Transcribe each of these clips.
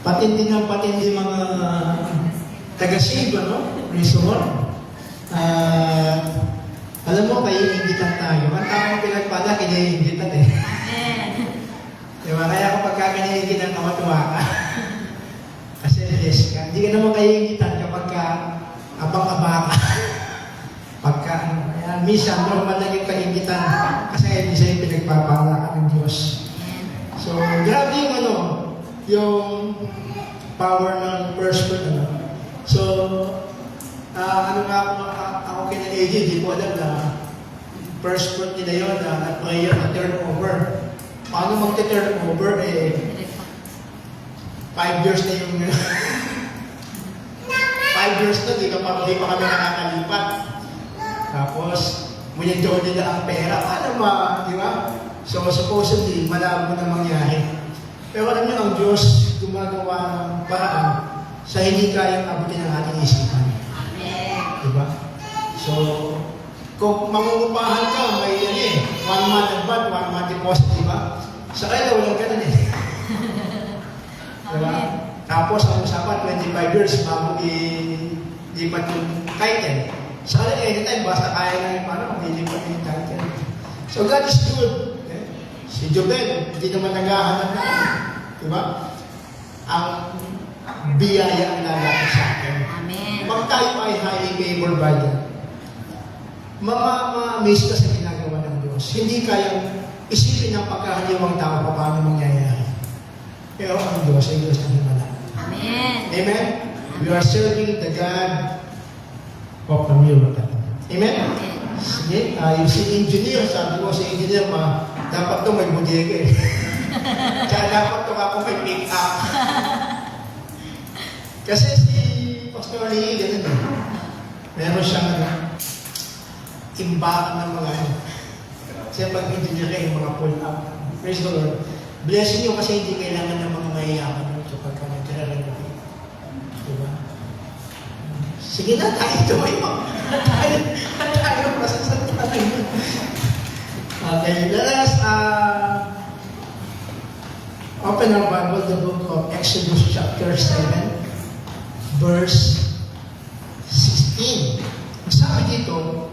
Patindi ng patindi mga taga-save, ano? Praise the Lord. Alam mo, kayo ingitan tayo. Ang tamang pinagpala, kinaingitan eh. Diba? Kaya kapag kinaingitan ka, matuwa ka. Kasi yes ka. Hindi ka naman kaiingitan kapag abang-aba ka. Pagka, minsan, normal lang yung kaingitan. Kasi hindi sa'yo pinagpapala ka ng Diyos. So, grabe yung yung power ng first fruit. So, ako kina AJ, di ko alam na first fruit nila yun, na prayer na turnover. Paano mag-turnover? 5 years na yung 5 years na, di pa kami nakakalipat. Tapos, munyan-doon nila ang pera. Di ba? So, supposedly, malabo na mangyari. Pero alam niyo, ang Diyos gumagawa ng paraan sa hindi kayang abutin ng ating isipan. Diba? So, kung mangungupahan ka, may 1 month advance, 1 month deposit, diba? Sa kaya, walang ganun eh. Diba? Tapos, ang usapan, 25 years, bago ilipat yung title. Sa kaya, anytime, basta kaya na yung ilipat yung title. So, God is good. Si Jobel, hindi naman naghahanap na. Diba? Ang biyaya ang lalaki sa akin. Amen. Pag tayo ay highly favored by God, ma-amaze ka sa ginagawa ng Diyos. Hindi kayang isipin ng pagkahaliwang tao paano mangyayari. Pero ang Diyos ay Diyos ng himala. Amen. Amen? We are serving the God of the miracle. Amen? Sige, yung si engineer, sabi ko si engineer, dapat ito may bodega eh. Kaya dapat ito ako may pick up. Kasi si Pastor Lee, ganun eh. Meron siyang imbakan ng mga Kasi pag engineer kayo, yung mga pull up. Praise the Lord. Blessing nyo kasi hindi kailangan ng mga mayayaman kapag ka nagkaralan. Diba? Sige na, tayo mo. Tayo masasal tayo. Okay, let us open our Bible, the book of Exodus chapter 7, verse 16. Sabi dito,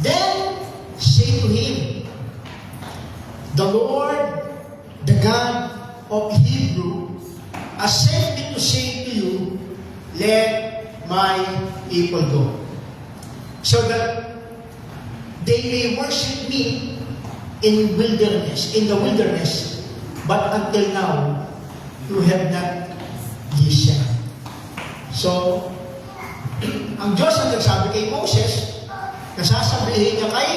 then say to him, the Lord, the God of Hebrew, has sent me to say to you, let my people go, so that they may worship me in the wilderness, but until now, you have not listened. So, ang Diyos ang nagsabi kay Moses, nasasabihin niya kay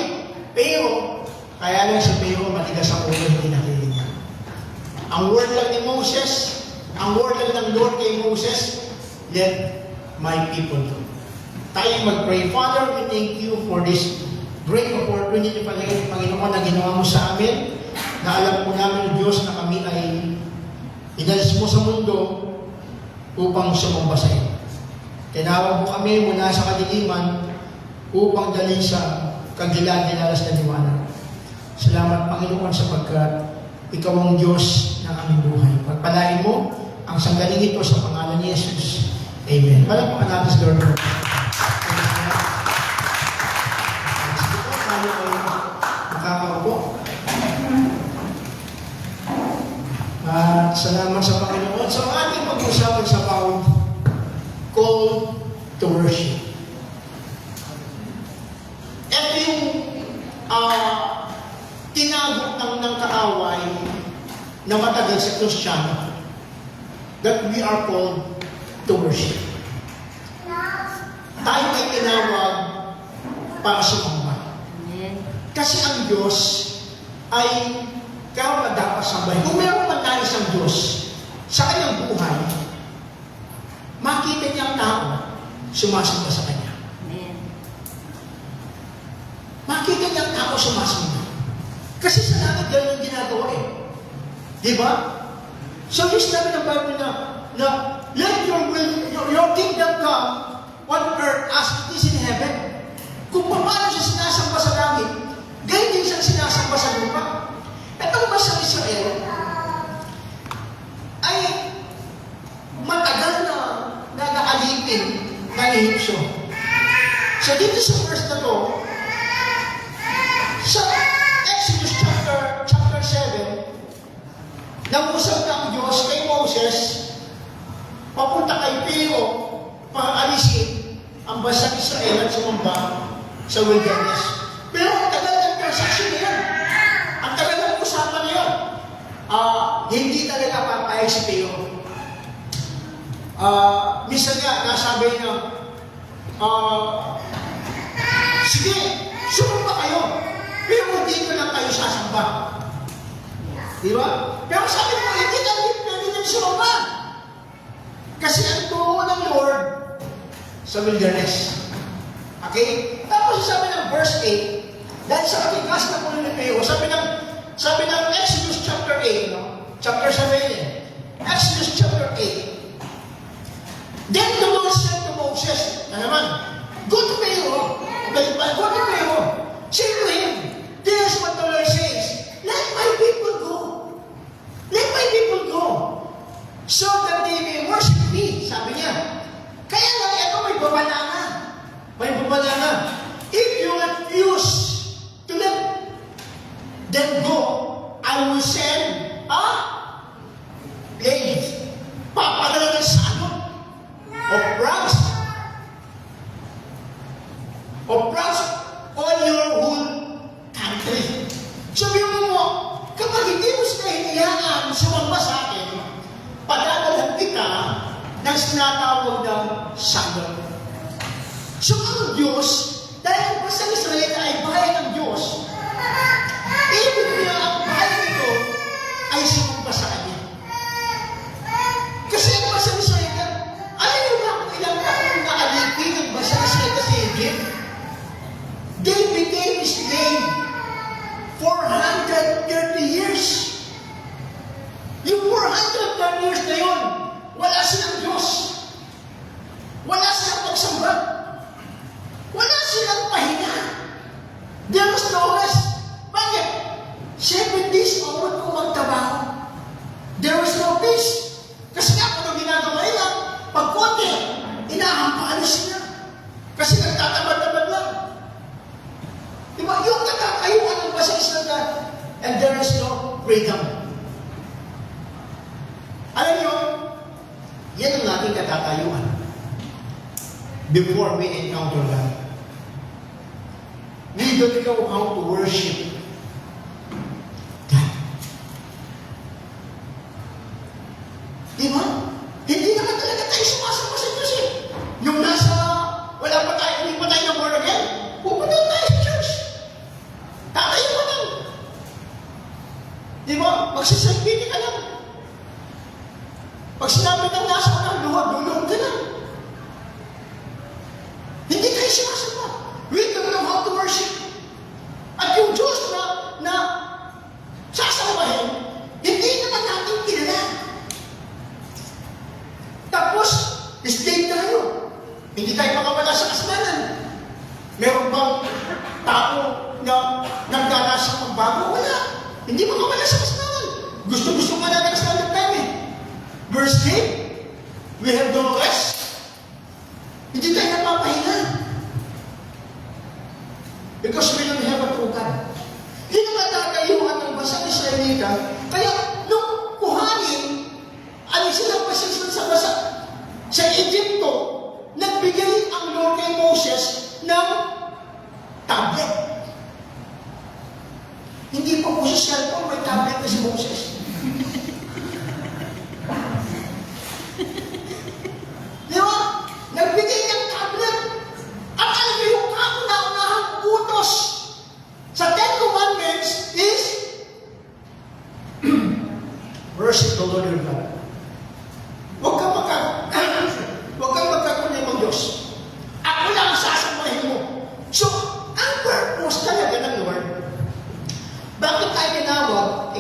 Pero, kaya lang si Pero matigas ang ulo, hindi nakikinig. Ang word lang ni Moses, ang word lang ng Lord kay Moses, let my people go. Tayo mag-pray. Father, we thank you for this great opportunity, Panginoon, na ginawa mo sa amin, na alam po namin, Diyos, na kami ay inalis mo sa mundo upang sumamba sa iyo. Tinawag mo kami mula sa kadiliman upang dalhin sa kagilagilalas na liwanag. Salamat, Panginoon, sapagkat ikaw ang Diyos ng aming buhay. Pagpalain mo ang sanggaling ito sa pangalan ni Jesus. Amen. Palakpakan natin sa Lord. At salamat sa Panginoon. So, ang ating pag-usapan sa about call to worship. Ito yung tinagot ng kaaway na matagal sa Kristiyano that we are called to worship. Tayo ay tinawag para sumamba. Kasi ang Diyos ay kaya dapat sambahin. Kung meron man tayo sa Diyos sa kanyang buhay, makita niya ang tao sumasamba sa kanya. Makita niya ang tao sumasamba. Kasi sa langit ganun yung ginagawa eh. Diba? So, yung sinabi ng Bible na let your kingdom come on earth as it is in heaven. Kung paano siya sinasamba sa langit, ganyan din siya sinasamba sa lupa. At ang basa ng Israel ay issue. So dito sa verse na to, sa Exodus chapter 7, nag-usap na ang Diyos kay Moses, papunta kay Pharaoh, paalisin ang bansang Israel at sumamba sa wilderness. Pero ang tagal ng transaction na yan. Ang tagal ng usapan na yan. Hindi talaga papayag si Pharaoh. Minsan nga, nasabi niya, sige, sumamba kayo. Pero hindi ko lang kayo sasamba. Di ba? Pero sabi ko, hindi na pwede nang sumamba. Kasi ang tuho ng Lord sa wilderness. Okay? Tapos sabi ng verse 8, dahil sa katigas na puno ni Pharaoh, sabi ng Exodus chapter 8, no? Chapter 7, Exodus chapter 8, then the Lord said to Moses, na naman, go to Pharaoh. Go to Pharaoh. Say to him, this is what the Lord says, let my people go. Let my people go. So that they may worship me. Sabi niya. Kaya nga, ito may babala na. May babala na. If you refuse to let them go, I will send plagues. Papadala ng salot. Of frogs on your whole country. Sabihin mo, kapag hindi mo sila hinayaan sumamba sa akin, padadalan kita ng sinatawag ng salot. So ang Diyos, dahil ang bansang Israel ay bahay ng Diyos, ibig niya ang bahay nito ay sumamba sa kanya. Kasi ang bansang Israel, alam niyo ba kung ilang taon na alipin ang bansang Israel sa Egypt? They became slave 430 years. Yung 430 years na yun, wala silang Diyos. Wala silang pagsamba. Wala silang pahinga. There was no rest. Bakit? 7 days onward kung magtrabaho. There was no peace. Kasi nga, kung ginagawa nila, pag konti, inahampalis niya. Kasi nagtatamad-tamad lang. Diba? Yung nakakayuan ng basa Israel, and there is no freedom. Alam niyo, yan ang ating katatayuan before we encounter God. We don't know how to worship God. Diba? Hindi naman talaga tayo sumasama sa Diyos eh. Yung nasa, hindi pa tayo ng born again, pupunta tayo sa church. Tatayo ka lang. Diba? Magsisagpiti ka lang. Pag sinabi ng nasa ka ng luhod ka lang. Hindi tayo sumasama. We don't know how to worship. At yung Diyos na sasambahin, hindi naman natin kilala. Tapos, slave tayo. Hindi tayo makawala sa kasalanan. Meron bang tao na nagdaranas ng pagbago? Wala. Hindi makawala sa kasalanan. Gusto ka na ng kasalanan tayo eh. Verse 8, we have no rest. Hindi tayo napapahinga. Because we don't have a true God. Hindi natatayuan ng bansang Israelita. Kaya, nung kuhanin, sila pasisun sa basa sa Egypto, nagbigay ang Lord kay Moses ng tablet. Hindi pa po sa cellphone, may tablet na si Moses. Di ba? Nagbigay ng tablet. At alam niyo yung kauna-unahang utos sa Ten Commandments is worship the Lord your God. Huwag kang magkakunin ng Diyos. Ako lang ang sasambahin mo. So, ang purpose talaga ng Lord, bakit tayo tinawag?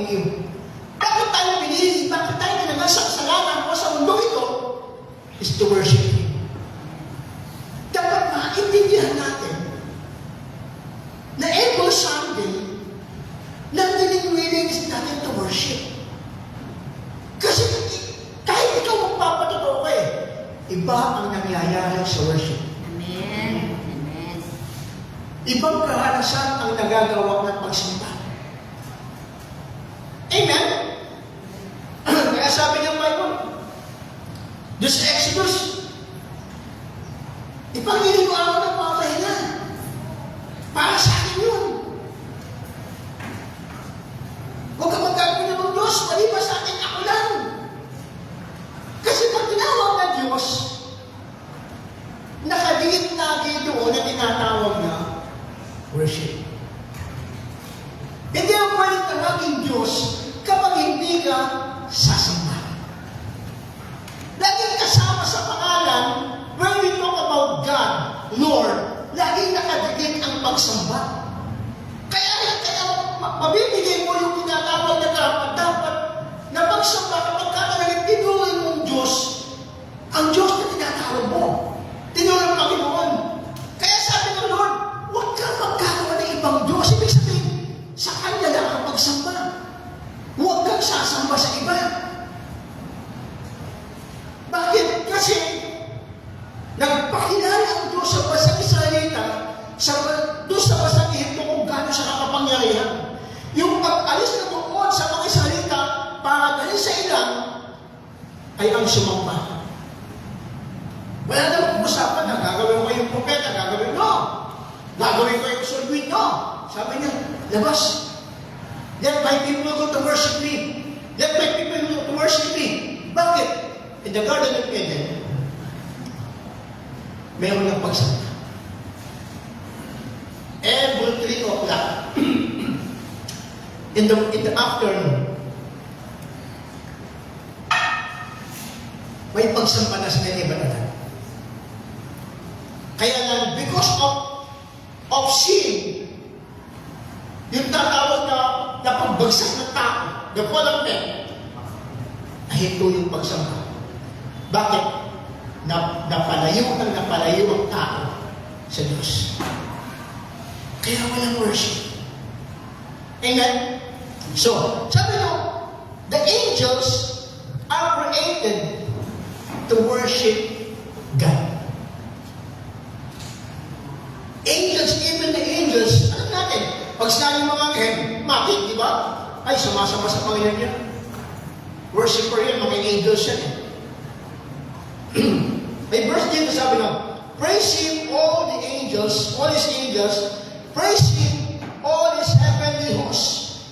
Bakit tayo pinili? Bakit tayo tinawag sa kasalanan mo sa mundo ito? Is to worship Him. Dapat maintindihan natin na every Sunday, willing natin to worship. Kasi kahit ikaw magpapatotoo ka iba ang nangyayari sa worship. Ibang kahalasan ang nagagawa ng pagsimba. Amen? Kaya sabi ng Bible, doon sa Exodus, ipangiliwa ako ng pamahilan. Para sa akin yun. Huwag ka magkakita ng Diyos, malipas sa akin, ako lang. Kasi pag tinawag ng Diyos, nakadiit lagi doon na tinatawag na worship. Hindi ang pwede tawagin Diyos kapag hindi ka sasamba. Laging kasama sa pangalan, when we talk about God, Lord, laging nakadikit ang pagsamba. Kaya mabibigay mo yung tinatawag na dapat na pagsamba kapag ka talagang tinuloy mong Diyos, ang Diyos na tinatawag mo. Tinuloy ng Panginoon. Kaya sabi ng Lord, huwag kang magkakawa ng ibang Diyos. Ibig sabihin, sa Kanya lang ang pagsamba. Huwag kang sasamba sa iba. Bakit? Kasi nagpakilala ang Diyos sa basang Israelita, doon sa basang Ehipto kung gano'n siya nakapangyarihan. Yung pag-alis na doon sa mga Israelita para dahil sa ilang ay ang sumamba. Wala na usapan na gagawin ko yung propeta, gagawin no. Gagawin ko yung sulwin, no. Sabi niya, labas. Let my people go to worship me. Let my people go to worship me. Bakit? In the Garden of Eden, mayroon ng pagsamba. Every 3 o'clock, in the afternoon, may pagsamba na sila iba na. Kaya lang, because of sin, yung tatawag na pagbagsak ng tao, the fall of man, nahinto yung pagsamba. Bakit? Napalayo ang tao sa Diyos. Kaya walang worship. Amen? So, sabi nyo, the angels are created to worship God. Angels, even the angels, alam natin, pag sinabi yung mga anghel, matik, di ba? Ay, sumasama sa Panginoon niya. Worshipper yan, mga angels yan. May verse dito sabi na, praise Him, all the angels, all His angels, praise Him, all His heavenly hosts.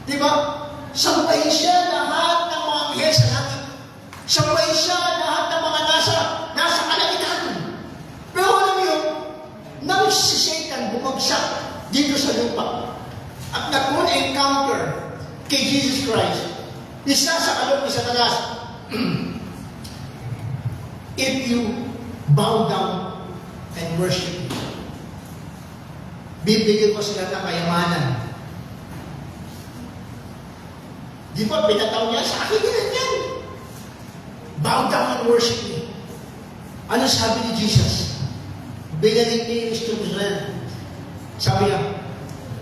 Di ba? Sambahin siya lahat ng mga anghel sa langit. Sambahin siya lahat ng mga nasa kalangitan. Pero alam niyo, nang si Satan bumagsak dito sa lupa at nag-encounter kay Jesus Christ, isa sa kaloob ni Satanas, if you bow down and worship me, bibigyan ko sila ng kayamanan. Di ba, pinataw niya sa akin yan. Bow down and worship me. Ano sabi ni Jesus? Binalik ni Israel. Sabi niya,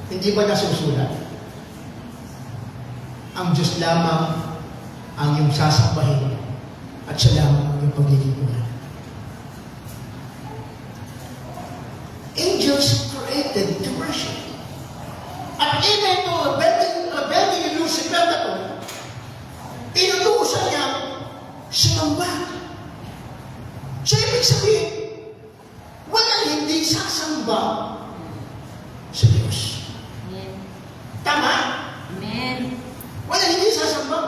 hindi ba nasusulat? Ang Diyos lamang ang iyong sasambahin at siya lamang ang iyong paglilingkuran. Angels created to worship. At even though rebelling ni Lucifer na to, inutusan niya sumamba. So, ibig sabihin, walang hindi sasamba sa Diyos. Amen. Tama? Amen. Walang hindi sasamba.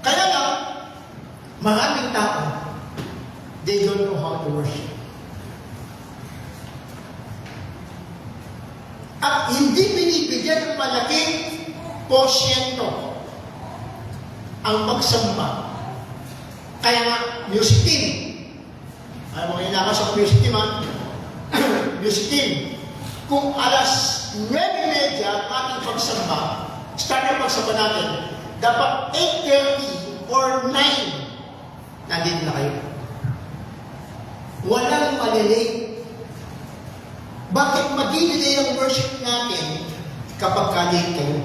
Kaya nga, maraming tao, they don't know how to worship. At hindi binibigyan ng malaking porsyento ang magsamba. Kaya nga, music team. Alam mo, inakas ang music team, ha? Music team. Kung alas 9:30 ating pagsamba, start ang pagsamba natin, dapat 8:30 or 9, nandito na kayo. Walang malilate. Bakit mag-delay ang worship natin kapag ka-late kayo?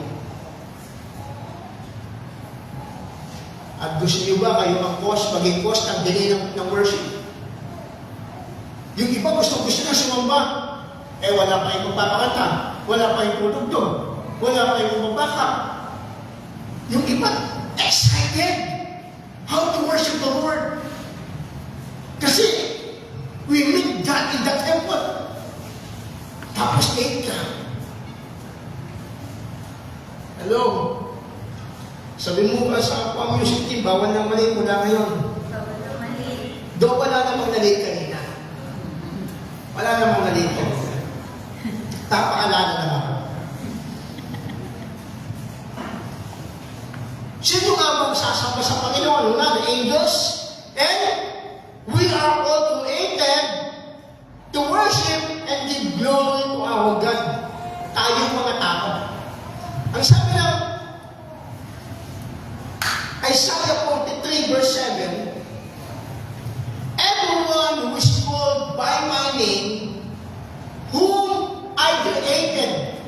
At gusto niyo ba kayo maging cause ng delay ng worship? Yung iba gusto na sumamba. Eh, wala pa yung magpapakanta, wala pa yung tutugtog, wala pa yung magbaka. Yung iba, excited how to worship the Lord. Kasi, we meet God in the temple. Tapos late ka. Hello? Sabi mo ba sa Aqua Music Team, bawal na mali mula ngayon. Doon wala namang na-late kanina. Wala namang na-late kanina. Tapaalala na ako. Sino nga bang sasamba sa Panginoon? Wala, the angels? And we are all created to worship and give glory to our God. Tayong mga tao. Ang sabi ng Isaiah 43 verse 7, everyone who is called by my name, whom I created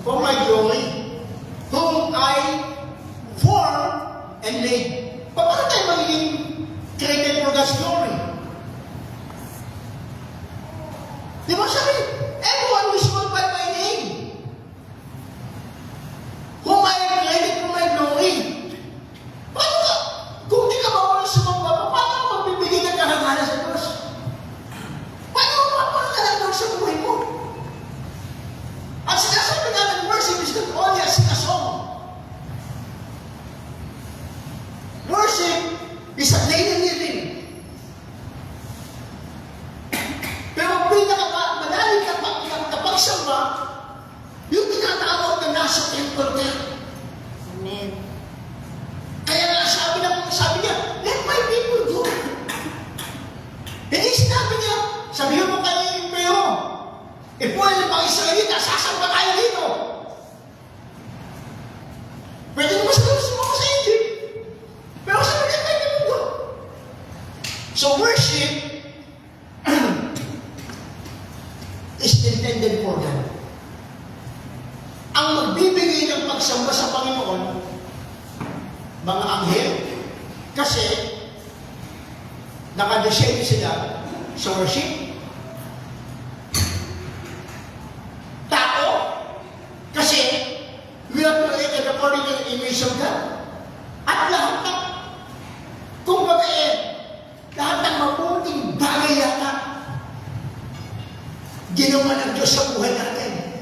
for my glory, whom I formed and made. Paano tayo magiging created for God's glory? Di ba sabi, everyone who is called by my name, whom I created for my glory. Paano ka? Kung di ka bawal sumamba, paano ka magbibigay ng kahangalan sa Diyos? Paano ka mapapakalang sa buhay mo? At sinasabi natin, worship is not only a sing-a-song. Worship is a daily living. Pero pinaka-manalig kapag samba, yung tinatawag na nasa temple ka. Amen. Kaya nga sabi niya, let my people go. Hindi sinabi niya, sabihin mo kay Mayo, pwede pang Israelita, sasamba tayo dito. Pwede naman sumama sa Egypt. Pero sabi niya, let my people go. So worship is intended for God. Ang magbibigay ng pagsamba sa Panginoon, mga anghel, kasi nakadesyente sila sa worship. Tao, kasi we are created according to the image of God. At lahat ng, kumbaga lahat ng mabuting bagay yata, ginawa ng Diyos sa buhay natin.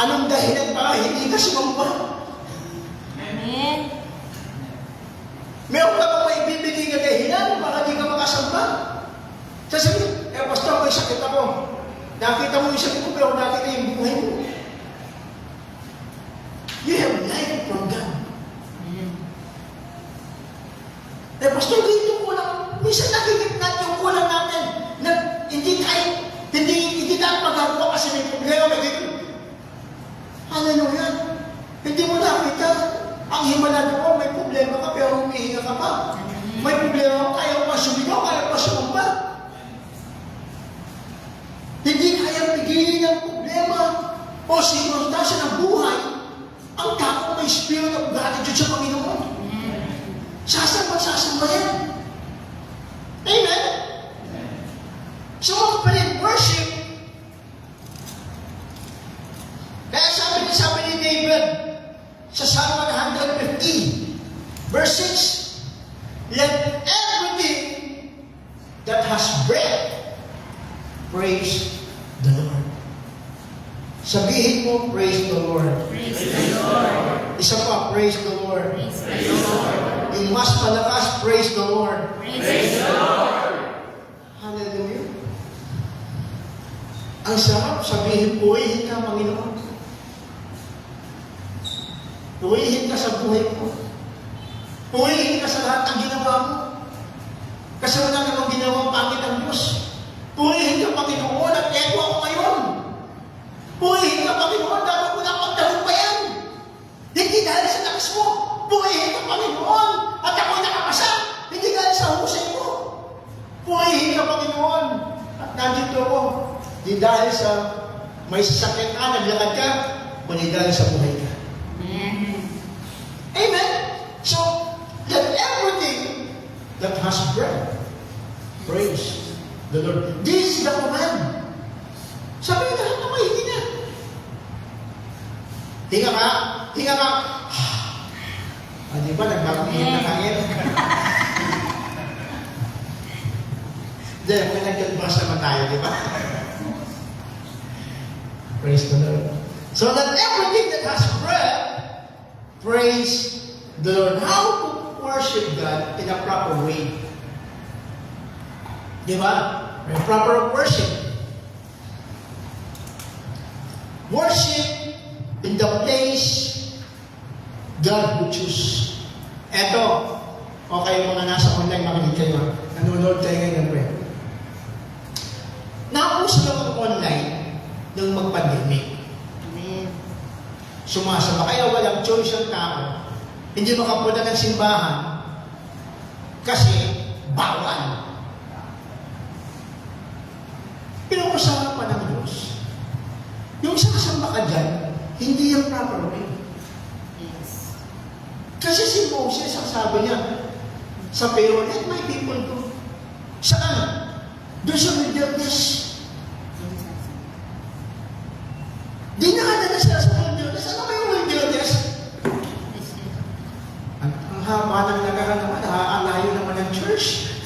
Anong dahilan para hindi ka sumamba? Amen. Meron ka bang maibibigay na dahilan para di ka makasamba? Sasabihin, pastor, may sakit ako. Nakita mo yung sakit ko, pero nakita yung buhay mo. You have life from God. Pastor, dito kulang. Minsan nakikita yung kulang natin na hindi tayo magagawa kasi may problema. Hallelujah. Hindi mo nakita. Ang himala doon, may problema ka pero humihinga ka pa. May problema ka, kaya pa sumigaw, kaya pa sumamba. Hindi kaya pigilin ng problema o sirkunstansya ng buhay ang tapong may spirit of gratitude sa Panginoon. Sasamba yan. Amen? So, mga worship, kaya sabi ni David, sa Psalm 150, verse 6, let everything that has breath praise the Lord. Sabihin mo, praise the Lord. Praise the Lord. Isa pa, praise the Lord. Praise the Lord. Yung mas malakas, praise the Lord. Praise the Lord. Hallelujah. Ang sarap sabihin, purihin ka, Panginoon. Purihin ka sa buhay mo. Purihin ka sa lahat ng ginawa mo. Kasi wala namang ginawang pangit ang Diyos. Purihin ka, Panginoon, at eto ako ngayon. Purihin ka, Panginoon, dapat mo na pagtahumpayan. Hindi dahil sa lakas mo. Purihin ka, Panginoon, at ako'y nakapasa. Hindi dahil sa husay mo. Purihin ka, Panginoon, at nandito ako. Hindi dahil sa may sasakyan ka, naglakad ka, kundi dahil sa buhay ka. Amen? So, let everything that has breath praise the Lord. This is the command. Sabi niya, Hinga ka. Hinga ka. Di ba? Nagbabangin na hangin. Hindi, may nag-advance naman tayo, di ba? Praise the Lord. So that everything that has breath, praise the Lord. How to worship God in a proper way? Di ba? A proper worship. Worship in the place God would choose. Eto, okay mga nasa online, makinig kayo. Nanonood tayo ngayon, pre. Nauso lang ang online nung mag-pandemic. Amen. Sumasama. Kaya walang choice ang tao. Hindi makapunta ng simbahan kasi bawal. Pero kung sa harapan ng Diyos, yung sasamba ka dyan, hindi yung proper way. Yes. Kasi si Moses, ang sabi niya, sa Pharaoh, let my people go. Saan? Doon sa wilderness. Di nakadala sila sa wilderness. Ano ba yung wilderness? Ang haba ng nagkakanaman, ang layo naman ng church.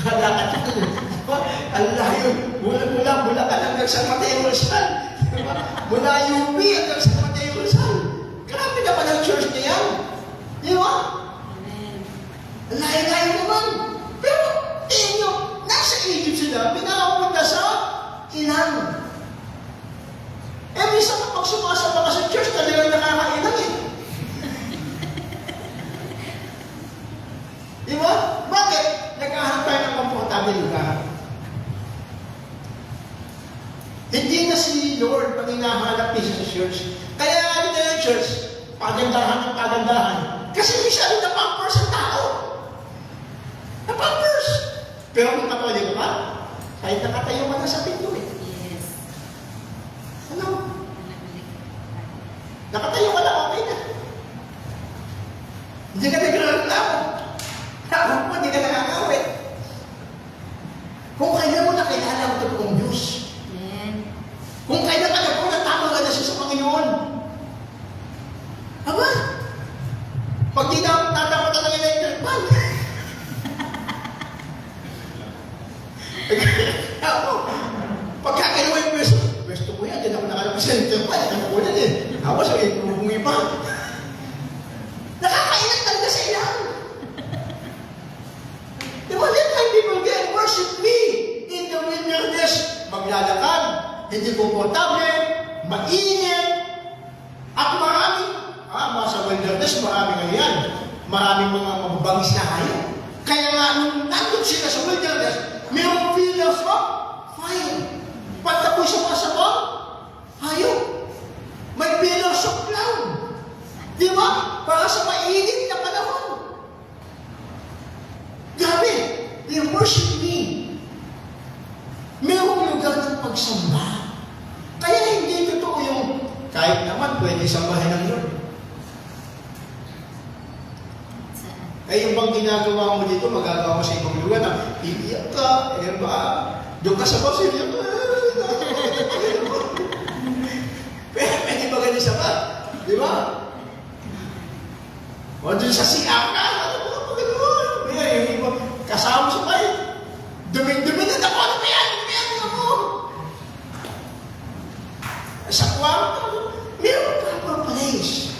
Ang layo. Mula ka hanggang sa Mateo Rizal. Mula UP hanggang sa Mateo Rizal. Grabe naman ang church niya. Di ba? Amen. Ang layo-layo naman. Pero, tingin nyo, nasa Egypt sila, pinapunta sa inang. Eh, minsan kapag sumasama ka sa church, talagang nakakainang eh. Di ba? Bakit? Naghahanap tayo ng komportable lugar. Hindi na si Lord pag hinahanap niya sa church. Kaya ano na yung church? Pagandahan ng pagandahan. Kasi masyado na pampers ang tao. Na pampers. Pero kung katoliko ka, kahit nakatayo ka na sa pinto eh. Yes. Ano? Nakatayo ka lang, okay na. Hindi ka nagreklamo. Tapos mo, hindi ka nakakawit. Kung kailan mo nakilala ang totoong Diyos. Amen. Kung kailan ka nagpunatama ka na siya sa Panginoon. Aba? Pag di na tatakot na ng electric pan. Ako, pagkakailan mo yung pwesto mo yan, din ako nakalapos sa electric pan. Ano ko yan eh. Ako sa ipungi pa. Nakakailan talaga sa ilang. Diba, let my people get worship me in the wilderness. Maglalakad, hindi komportable, mainit, at maraming, sa wilderness, maraming ano yan, maraming mga mababangis na hayop. Kaya nga, nung nandun sila sa wilderness, mayroong pillars of fire. Patapoy sa mga sabang hayop. May pillars of cloud. Di ba? Para sa mainit na panahon. Grabe, they worship me. Mayroong lugar ng pagsamba. Kaya hindi totoo yung kahit naman pwede sambahin ng Lord. Eh yung bang ginagawa mo dito, magagawa mo sa ibang lugar na iiyak ka, eh ba, doon ka sa bus, iiyak ka, pwede ba ganyan sa ba? Di ba? O doon sa siyak ka, yung iba, kasama sa bahay. Duming-dumi na ako. Ano ba yan? Ano ba yan? Ako. Sa kwarto, mayroon proper place.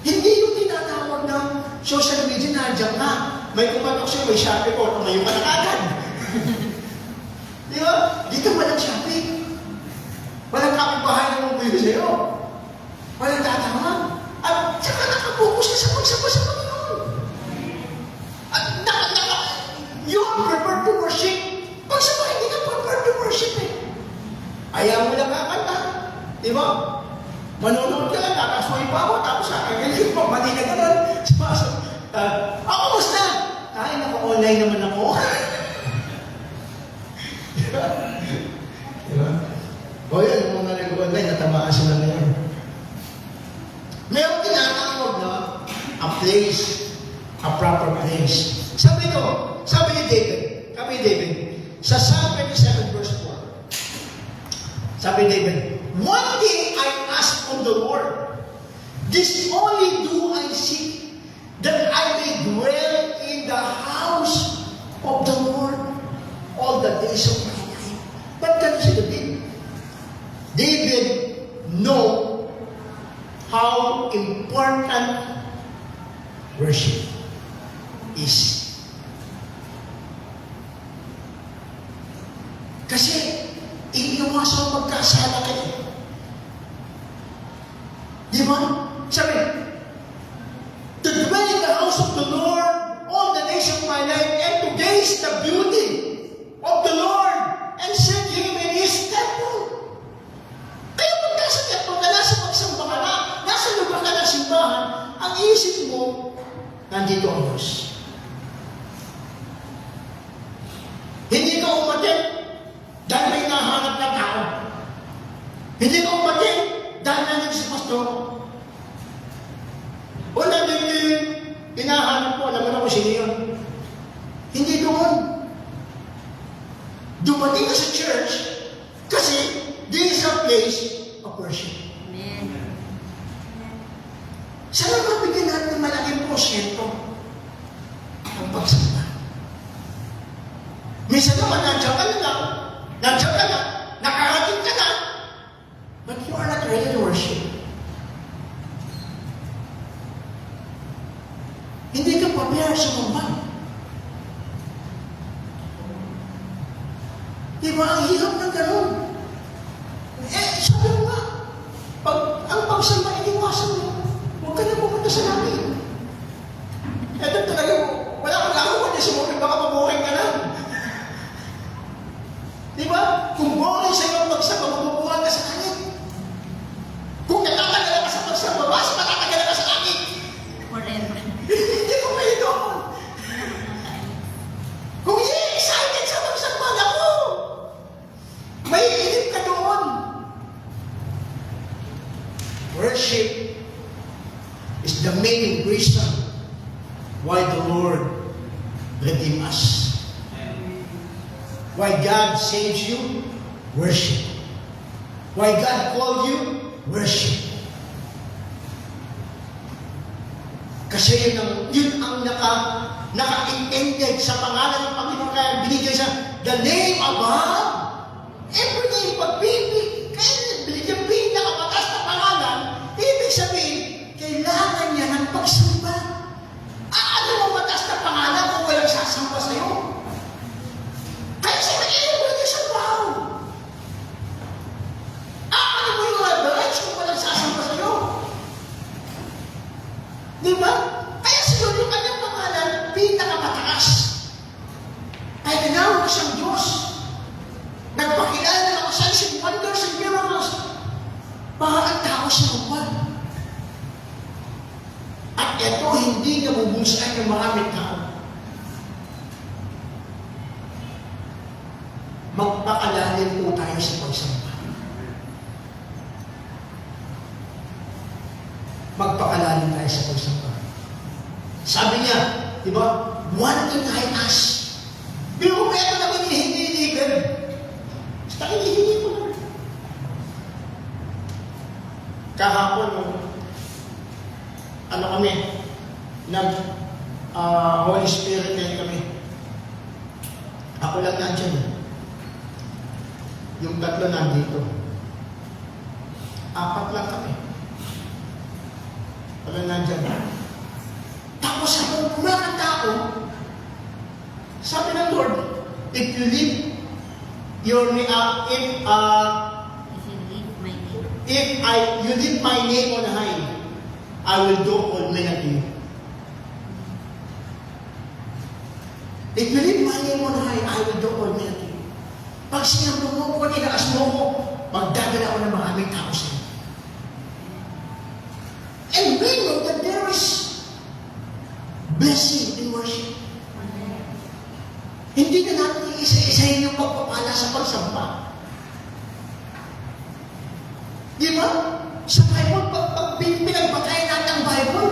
Hindi yung tinatawag ng social media na dyan ka. May kumatok siya, may Shopee ko, tumayo ka na agad. Di ba? Dito walang Shopee. Walang kapitbahay na mong bili sa'yo. Walang tatawag. At saka nakapokus ka sa pagsama sa Panginoon. You are prepared to worship. Pag sa mga hindi ka prepared to worship eh. Ayaw mo lang kakanta. Di ba? Manonood ka lang, kakasway pa ako, tapos kakagaling pa, mali na gano'n. Ako, basta. Ay, naka-online naman ako. Di ba? Di ba? O yan, yung mga nag-online, natamaan sila na yan. Meron tinatawag na a place, a proper place. Sabi ni David, sa Psalm 27 verse 4, sabi ni David, one thing I ask from the Lord, This only do I seek, that I may dwell in the house of the Lord all the days of my life. But consider it. David know how important worship is. Kasi, iniwasan magkasala kayo. Di ba? Sabi, to dwell in the house of the Lord all the days of my life and to gaze the beauty of the Lord and seek Him in His temple. Kaya pag nasa temple ka, nasa pagsamba ka na, nasa lugar ka ng simbahan, ang isip mo, nandito ang Diyos. Hindi ka umatin dahil may nahanap na tao. Hindi ka umatin dahil nandito si pastor. O nandito yung hinahanap mo, alam mo na kung sino yun. Hindi doon. Dumating ka sa church kasi this is a place of worship. Amen. Sana mabigyan natin ng malaking porsyento ang pagsamba. Minsan naman, nandiyan ka na, nakarating ka na, but you are not ready to worship. Hindi ka prepared sa mamban. Diba, ang hirap ng ganun. Sabi mo nga, ang pagsamba, iniwasan mo, huwag ka na pumunta sa langit. Ito talaga, wala kang gagawa niya sa mga, baka mabuking ka na. Diba? Kung boring sa iyo ang pagsamba, mabubuhan ka sa langit. Kung natatagalan ka sa pagsamba, mas matatagalan ka sa langit. Forever. Hindi ko kayo doon. Kung excited sa pagsamba, ako, may inip ka doon. Worship is the main reason why the Lord redeemed us. Why God saves you? Worship. Why God called you? Worship. Kasi yun ang naka-intended sa pangalan ng Panginoon, kaya binigay sa the name above every name. Pag-ibig, kaya binigyan pinakamatas na pangalan, ibig sabihin, kailangan niya ng pagsamba. Ano ang matas na pangalan kung walang sasamba sa'yo? Kaya sa mag-iiwan niya sa bahaw. Ano mo yung advice kung walang sasamba sa'yo? Di ba? Kaya siguro yung kanyang pangalan, pinakamataas. Ay tinawag siyang Diyos. Nagpakilala ng mga signs and wonders and miracles. Para ang tao siya upan. At ito, hindi nabubusay ng maraming tao. Magpakalalim po tayo sa pagsamba. Magpakalalim tayo sa pagsamba. Sabi niya, di ba, one thing I ask. Pero kung ito naman hinihingi-hingi, basta hinihingi ko na. Kahapon, kami, Holy Spirit din kami. Ako lang nandiyan. Yung tatlo nandito. 4 lang kami. Wala nandiyan. Tapos habang kumakanta ako, sabi ng Lord, if you leave your If you leave my name. you leave my name on high, I will do all men unto you. If you leave my name on high, I will do all men unto you. Pag sinabi mo ko, inaas mo ko, magdadala ako ng maraming tao sa iyo. And we know that there is blessing in worship. Hindi na natin isa-isahin yung pagpapala sa pagsamba. Di ba? Sa Bible, pag pinagbatayan natin ang Bible,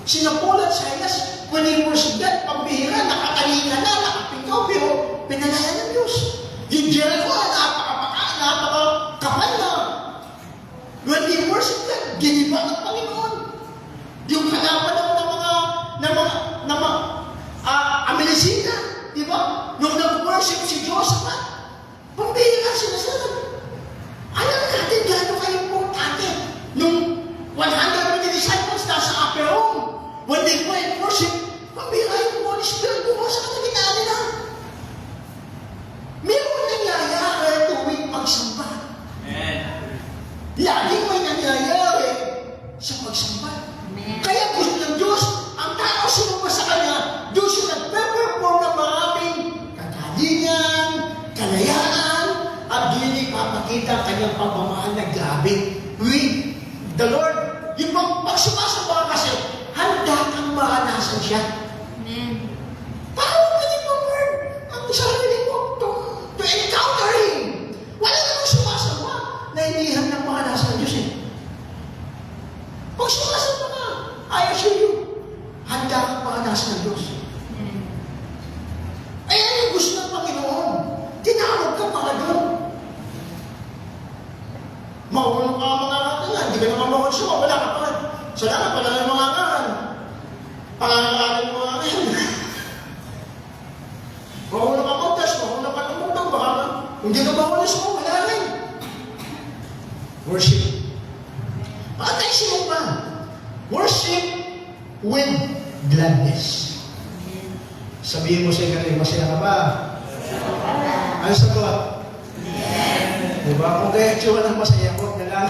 sina Paul at Silas, when they worship God, pambihira, nakatalika na, nakapingaw, pero pinalaya ng Diyos. Yung Jericho, napakakapal na. When they worship God, giniba ng Panginoon. kagalapan ng mga Amilisita, di ba? Nung nag-worship si Josephat, pambihira sila sa alam natin gano'n ka-importante nung 100 disciples nasa upper room. When they go and worship, pambihira yung Holy Spirit bumo sa katagitaan nila. Meron nangyayari tuwing pagsamba. Laging may nangyayari sa pagsamba. Kaya gusto ng Diyos, ang tao sumamba sa Kanya, Diyos yung nagpe-perform ng maraming kagalingan, kalayaan, at hindi papakita ang Kanyang pagmamahal na grabe. The Lord, yung pag-sumasamba kasi, handa kang maranasan siya. Amen. Paano ka nag-perform ang sarili mo to encounter Him? Wala namang sumasamba na hindi handang maranasan ng Diyos eh. Pag sumasamba ka, I assure you, handa kang maranasan ng Diyos. Amen. Ay, ano yung gusto ng Panginoon? Tinawag ka para doon. Maulong ka mga katalan, hindi ka naman mahal siya, wala ka pa. Salamat pala ng mga karan. Pangangalakan ng mga karan. Maulong ka magtas, maulong ka tumutang, baka hindi ka mahal siya, wala rin. Worship. Patay siya ba? Worship with gladness. Amen. Sabihin mo sa inyo, masaya ka ba? Ano sagot? Diba? Kung kaya tsura ng masaya, huwag na lang.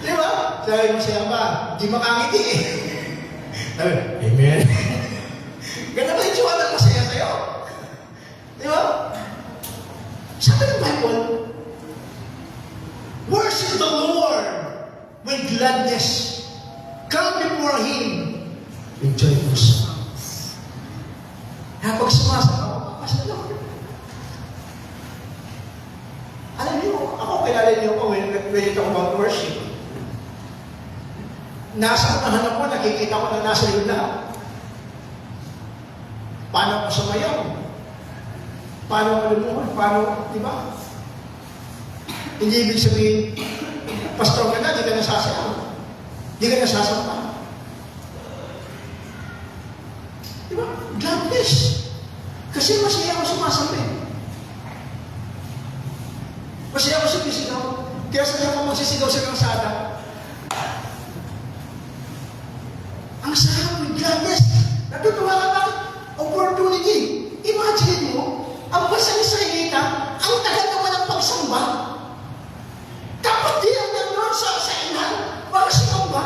Diba? Sabi masaya ba? Di makangiti eh. Sabi, Amen. Ganun ba yung tsura ng masaya sa'yo? Diba? Sabi ng Bible, worship the Lord with gladness. Come before Him with joyful songs. Pag sumasama, sa Lord. Alam niyo, ako, kilala niyo ako when we talk about worship. Nasa unahan ako, nakikita ko na nasa likod na. Paano ako sumayaw? Paano ako lumuhod? Paano, di ba? Hindi ibig sabihin, pastor ka na, di ka nasasayaw. Di ka nasasampa. Di ba? Gladness. Kasi masaya ako sumasampi. Masaya ako sumisigaw. Kaya saan ako magsisigaw sa kalsada? Ang sarap with gladness. Natutuwa ka ba? Opportunity. Imagine mo, ang basang Israelita, ang tagal naman ng pagsamba. Tapos di ang nandun sa ilan para sumamba.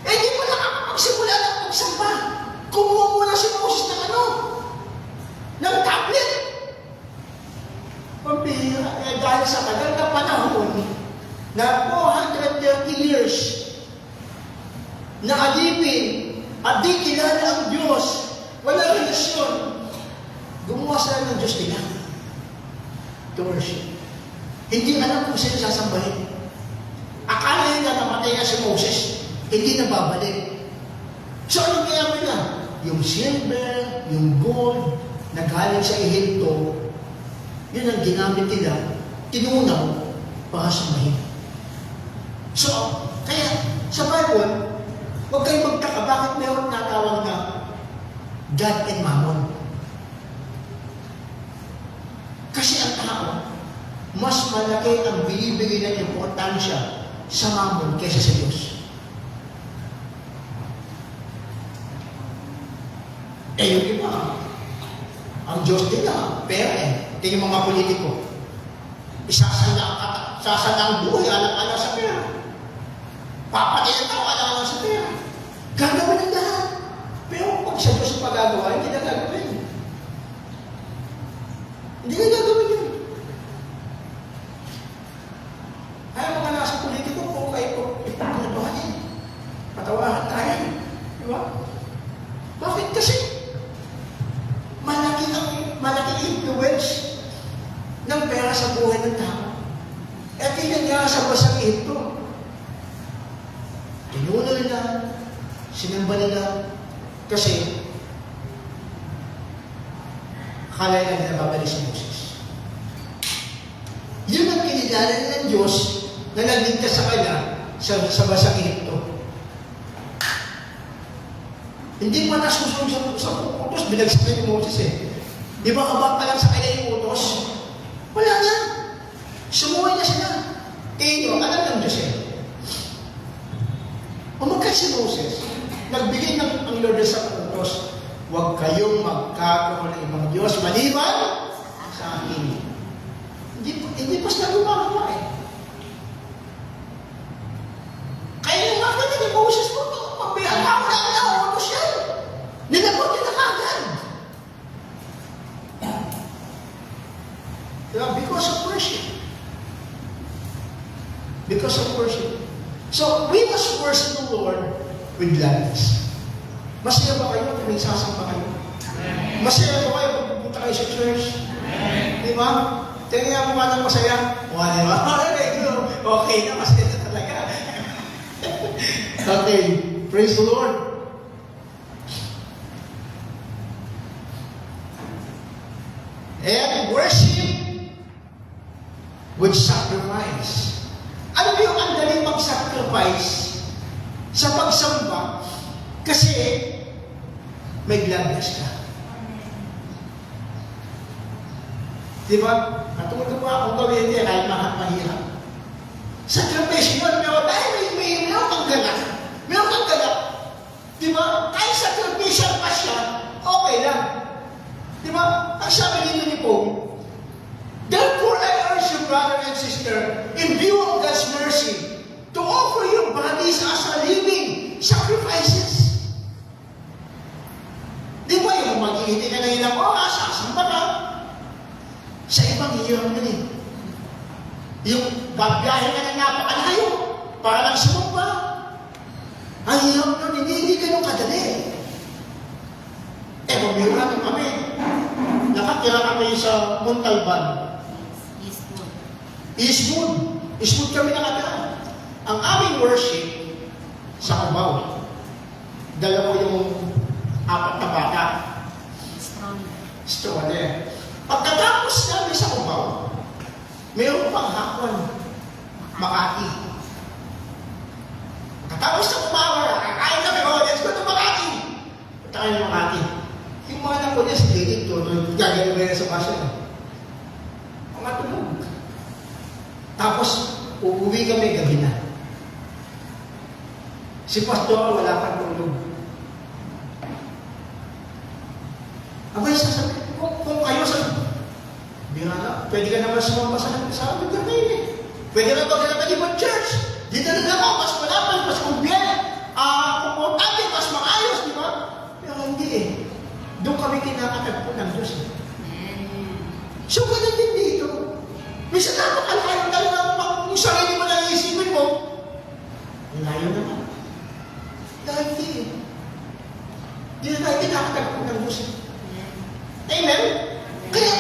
Eh di mo nakakapagsimula ng pagsamba. Kumuha muna si Moses ng ng tablet. Pambihira. Eh dahil sa tagal na panahon, na 430 years, na alipin, at di kilala ang Diyos, wala relasyon, gumawa sila ng Diyos nila to worship. Hindi alam kung sino sasambahin. Akala nila namatay na si Moses, hindi na babalik. So anong kaya nila? Yung silver, yung gold, na galing sa Ehipto, yun ang ginamit nila, tinunaw para sambahin. So, kaya sa Bible, huwag kayong magtaka, bakit mayroon natawag na God and Mammon? Kasi ang tao, mas malaki ang binibigay ng importansya sa Mammon kaysa sa Diyos. Eh, yung iba, ang Diyos nila, pera eh. Tingin mga politiko, sasala ang buhay, alam-alam sa pera. Papatay ang tao, alam-alam sa pera. Gagawin ang lahat. Pero pag sa Diyos ang pagagawa, hindi na gagawin. Hindi na gagawin yun. Kaya mga nasa politiko, kung kayo ipagpapakanin, patawahan tayo. Di ba? Bakit? Kasi malaki influence ng pera sa buhay ng tao. At yun nga sa basang ito. Tinuno nila, sinamba nila, kasi akala nila babalik si Moses. Yun ang kinilala nila ng Diyos, na nagligtas sa kanya sa basang Ehipto. Hindi pa nasusunod sa utos, binagsak na ni Moses eh. Di ba kabang pa lang sa kanya yung utos? Wala na. Sumuhay na sila. Alam ng Diyos eh. Umagat si Moses, nagbigay ng ang Lord sa utos, huwag kayong magkakaroon ng ibang Diyos maliban sa akin. Hindi pa sila gumagawa eh. Kaya yung mga ni Moses mo, pagbihan ako na ang utos yan. Nilabot niya na kagad. Because of worship. Because of worship. So, we must worship the Lord with gladness. Masaya ba kayo kung nagsasamba kayo? Masaya ba kayo kung pupunta kayo sa church? Di ba? Tingnan mo nga ng masaya. Di ba? Okay na, masaya na talaga. Okay, praise the Lord. And worship with sacrifice. Ano ba yung ang daling mag-sacrifice sa pagsamba? Kasi may gladness ka. Di ba? Natulog ko akong gawin niya kahit mahirap. Sacrifice yun, may kang galak. Meron kang galak. Di ba? Kahit sacrifice pa siya, okay lang. Di ba? Ang sabi dito ni Paul, therefore, I urge you, brother and sister, in view of God's mercy, to offer your bodies as a living sacrifices. Di ba yung mag-iiti ka na ilang oras, sasamba ka? Sa ibang hirap na rin. Yung babiyahe ka na napakalayo, para lang sumamba. Ang hirap nun, hindi ganun kadali. Bumiyahe kami. Nakatira kami sa Montalban. Eastwood kami nakatira. Ang aming worship sa Cubao. Dalawa yung 4 na bata. Stroller. Pagkatapos namin sa Cubao, mayroon pang hapon. Makati. Pagkatapos na kumawa, kakain kami, let's go to Makati. Punta kayo ng Makati. Yung mga anak ko niya, si David, gagawin mo yan sa basa. Mga tulog. Tapos, uuwi kami gabi na. Si Pastor, wala pang tulog. Abay, sasabihin, kung kayo sa... Bira, pwede ka naman sumamba sa lugar kayo eh. Pwede na pag naman ibang church. Dito na lang ako, mas malapad, mas kumbiyan. Komportable, mas maayos, di ba? Pero hindi eh. Doon kami kinakatagpo ng Diyos eh. So, ganun din dito. Minsan napakalayo talaga yung sarili mo na iisipin mo. Layo naman. Dahil hindi eh. Hindi na tayo kinakatagpo ng Diyos eh. Amen? Kaya,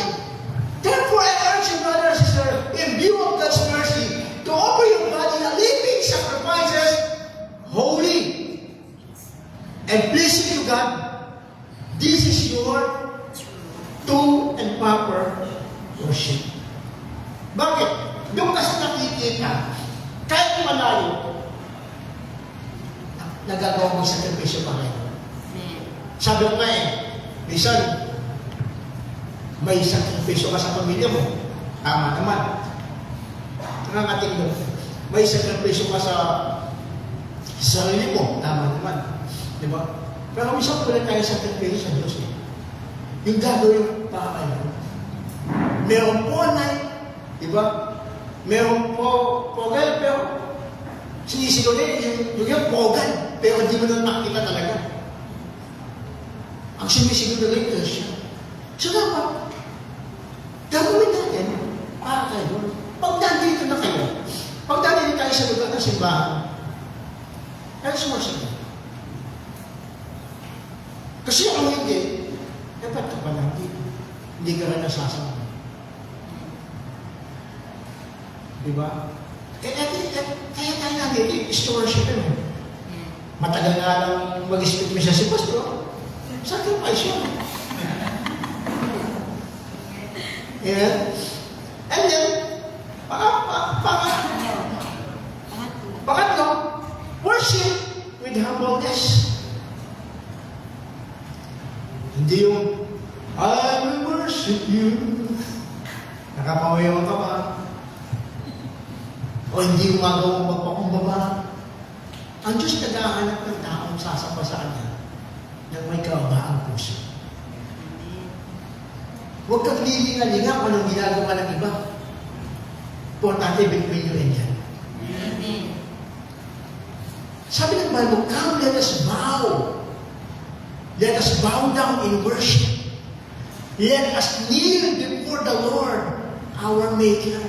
therefore I urge you, brother and sister, in view of God's mercy, to offer your body a living sacrifices, holy, and pleasing to God. This is your true and proper worship. Bakit? Doon kasi nakikita, kahit malayo, nagagawa mo sa sakripisyo pa rin. Sabi ko nga eh, minsan, may sakripisyo ka sa pamilya mo. Tama naman. Nangangating mo. May sakripisyo ka sa sarili mo. Tama naman. Di ba? Pero minsan wala tayo sakripisyo sa Diyos eh. Yung gagawin para kayo. Meron po di ba? Meron po pogal, pero sinisigaw din yung pogal, pero hindi mo na makikita talaga. Ang sinisigaw na rin Christian. So dapat, gagawin natin para kayo. Pag nandito na kayo, pag nandito tayo sa lugar ng simbahan, kaya sumasagot. Kasi kung hindi, dapat ka pa lang dito. Hindi ka rin nasasama. Diba? Kaya tayo natin, stewardship yun. Matagal nga lang mag-speak mo siya si Pastor. Sacrifice yun. Yeah. And then, with humbleness. Hindi yung, I will worship you. Nakapawayaw ka ba? O hindi gumagawang magpakumbaba. Ang Diyos naghahanap ng taong sasamba sa Kanya ng may kababaang puso. Huwag kang lilingalinga kung anong ginagawa ng iba. Importante, between you and yan. Amen. Sabi ng Bible, come, let us bow. Let us bow down in worship. Let us kneel before the Lord, our Maker.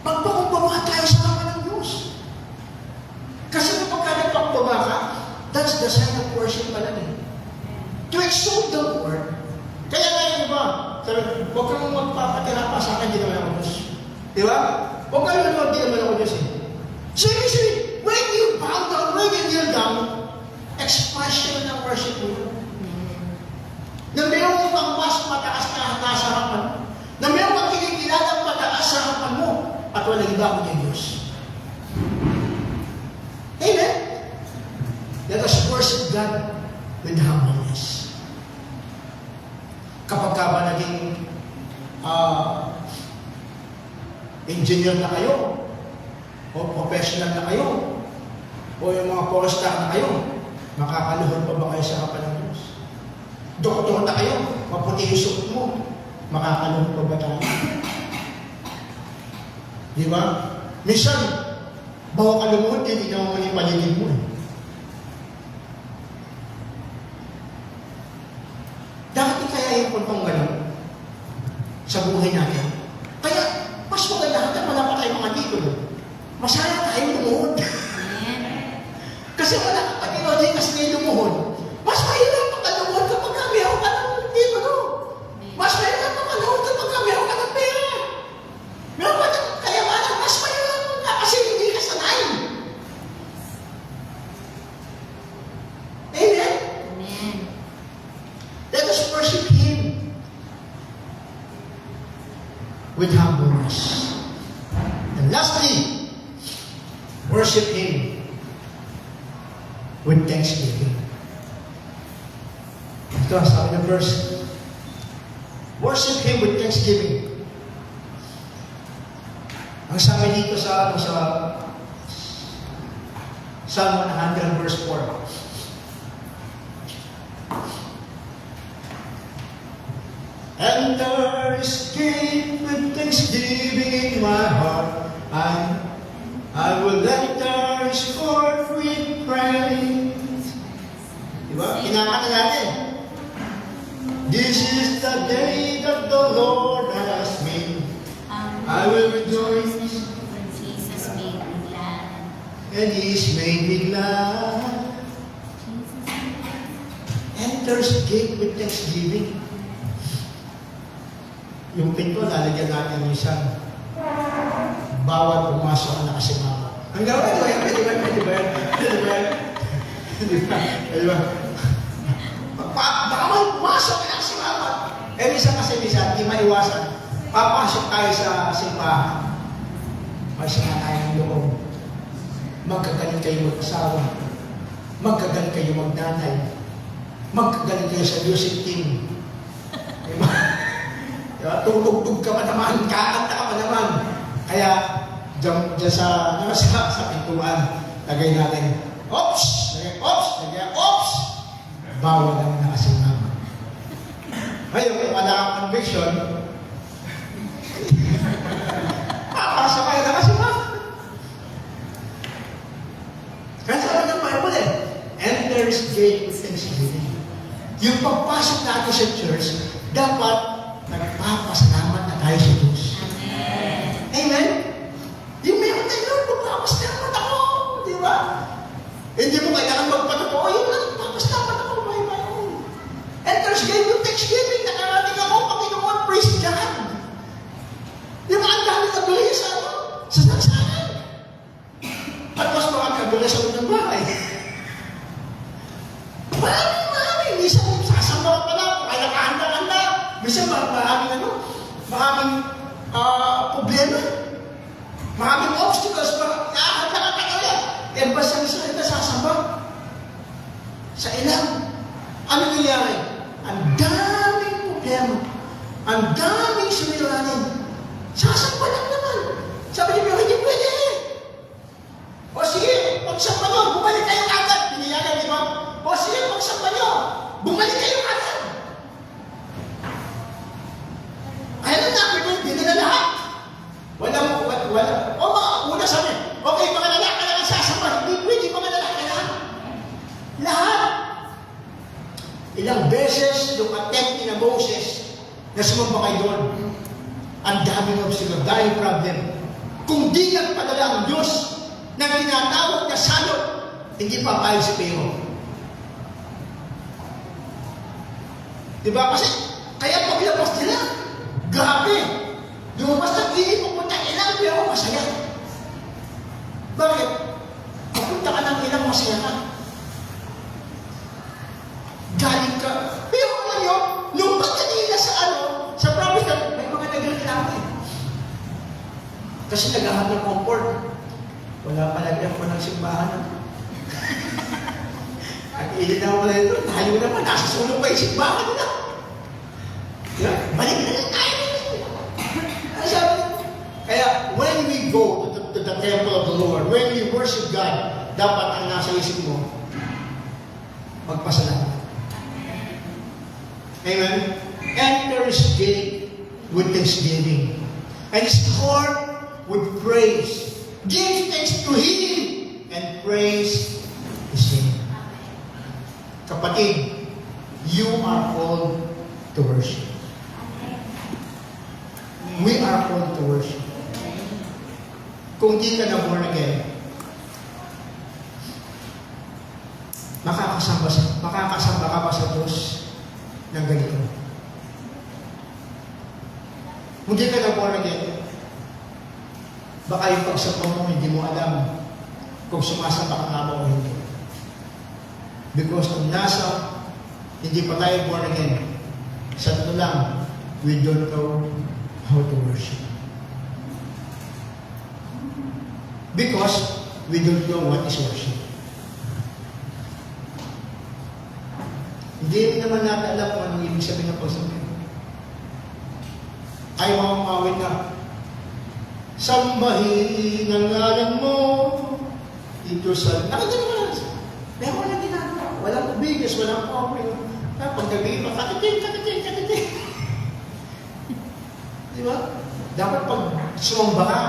Magpakumbaba tayo sa harapan ng Diyos. Kasi kapag nagpakumbaba ka, that's the sign of worship pala eh. To exalt the Lord. Kaya nga yun ba? Sabi, huwag kang magpapatira pa sa akin, di naman ako Diyos. Di ba? Huwag kang nanonood, di naman ako Diyos eh. So when you bow down, when you kneel down, expression ng worship mo. Na mayroong kang mas mataas na nasa harapan mo. Na mayroong kang kinikilalang mataas sa harapan mo. At walang iba kundi ang Diyos. Amen? Let us worship God with humbleness. Kapag ka ba naging engineer na kayo, o professional na kayo, o yung mga four-star na kayo, makakaluhod pa ba kayo sa harapan ng Diyos? Doktor na kayo, maputi yung suot mo, makakaluhod pa ba tayo? Di ba? Minsan, bawa ka lumuhod, hindi naman mo yung paligid mo eh. Dapat kaya yung puntong gano'n sa buhay natin. Kaya, mas maganda hanggang wala pa tayong mga titulo. Masaya tayo lumuhod. Kasi wala ka pag-ilogy kasi ngayon lumuhod. Mas mahirap pagkalumuhod kapag meron ka ng titulo. Mas mahirap pagkalumuhod kapag meron ka ng pera. Meron ka ng kayamanan, mas mahirap ka kasi hindi ka sanay. Amen? Amen. Let us worship Him with humbleness. And lastly, worship Him with thanksgiving. Ito, sabi ng verse, worship Him with thanksgiving. Ang sabi dito sa Psalm 100 verse 4. Enter His gate with thanksgiving in my heart. I will enter His court with praise. Diba? Kinakanta natin. This is the day that the Lord has made. I will rejoice. When Jesus made me glad. And He's made me glad. Enter His gate with thanksgiving. Yung pinto, lalagyan natin ng isang bawat pumasok ang nakasimama. Ang gawin, pwede ba? Bawat pumasok ang nakasimama. Minsan, di maiwasan. Papasok tayo sa simbahan. Masya tayo ng loob. Magkagaling kayo mag-asawa. Magkagaling kayo magnanay. Magkagaling kayo sa music team. Diba? Tutugtog ka pa naman, kakanta ka pa naman. Kaya, dyan sa pintuan, lagay natin, ops! Lagay, ops! Bawal ang nakasimama. Ngayon, kung wala kang conviction, papasok kayo nakasimama. Kaya sabi ng Bible enter His gate with thanksgiving. Yung pagpasok natin sa church, dapat nagpapasalamat na tayo sa Diyos. Amen. Amen? Yung meron tayo, magpapasalamat ako. Di ba? Hindi mo kailangan magpatotoo. Yung nagpapasalamat ako, my own. Enter His gate with thanksgiving. Nakarating ako, Panginoon, praise God. Di ba, ang dami kabili sa nagsanan. At mas mga kabili sa unang bahay. Marami. Minsan, sasama pa lang. Kaya nakahanda-handa. Minsan, maraming problema. Maraming obstacles. Nakahanda ka ulit. Eh, basta minsan kita sasama. Ano nangyari? Ang daming problema. Ang daming suliranin. Sasakpan lang naman. Sabi niya, hindi pwede. O sige, pagsakpan nyo, bumalik kayo agad. Piniyagan, di ba? O sige, pagsakpan nyo, bumalik kayo agad. Ayun na, hindi na lahat. Wala. O mga una sabi, okay, mga lalaki na sasakpan. Hindi pwede, mga lalaki na. Lahat. Ilang beses yung attempt ni Moses na sumamba kay Lord. Ang daming obstacle, dahil problem. Kung di nagpadala ang Diyos na tinatawag na salot, hindi papayag si Pero. Diba? Kasi, kaya paglabas nila, grabe. Lumabas na hindi pupunta ilang, pero masaya. Bakit? Papunta ka ng ilang, masaya ka. Galing ka. Pero alam nyo, nung pagkanila sa promise na, may mga nagreklamo eh. Kasi naghahanap ng comfort. Wala palagyan ko ng simbahan. At ilinaw mo na ito, tayo naman, nasa sulong pa yung simbahan na. Yeah? Balik na lang tayo. Ano sabi? Kaya, when we go to the temple of the Lord, when we worship God, dapat ang nasa isip mo, magpasalamat. Amen? Enter His gate with thanksgiving, and His court with praise. Give thanks to Him and praise His name. Kapatid, you are called to worship. We are called to worship. Kung di ka na born again, makakasamba ka pa sa Diyos ng ganito. Kung di ka na born again, baka yung pagsamba mo, hindi mo alam kung sumasamba ka nga ba o hindi. Because kung hindi pa tayo born again, sa ito lang, we don't know how to worship. Because we don't know what is worship. Hindi naman natin alam kung anong ibig sabihin ng pagsambi. Ay mamamawin na, sambahin ang ngalan mo ito sa... Nakita mo na. Meron walang ginagawa. Walang bigas, walang offering. Paggabi pa, katitin. Di ba? Dapat pag sumamba ka,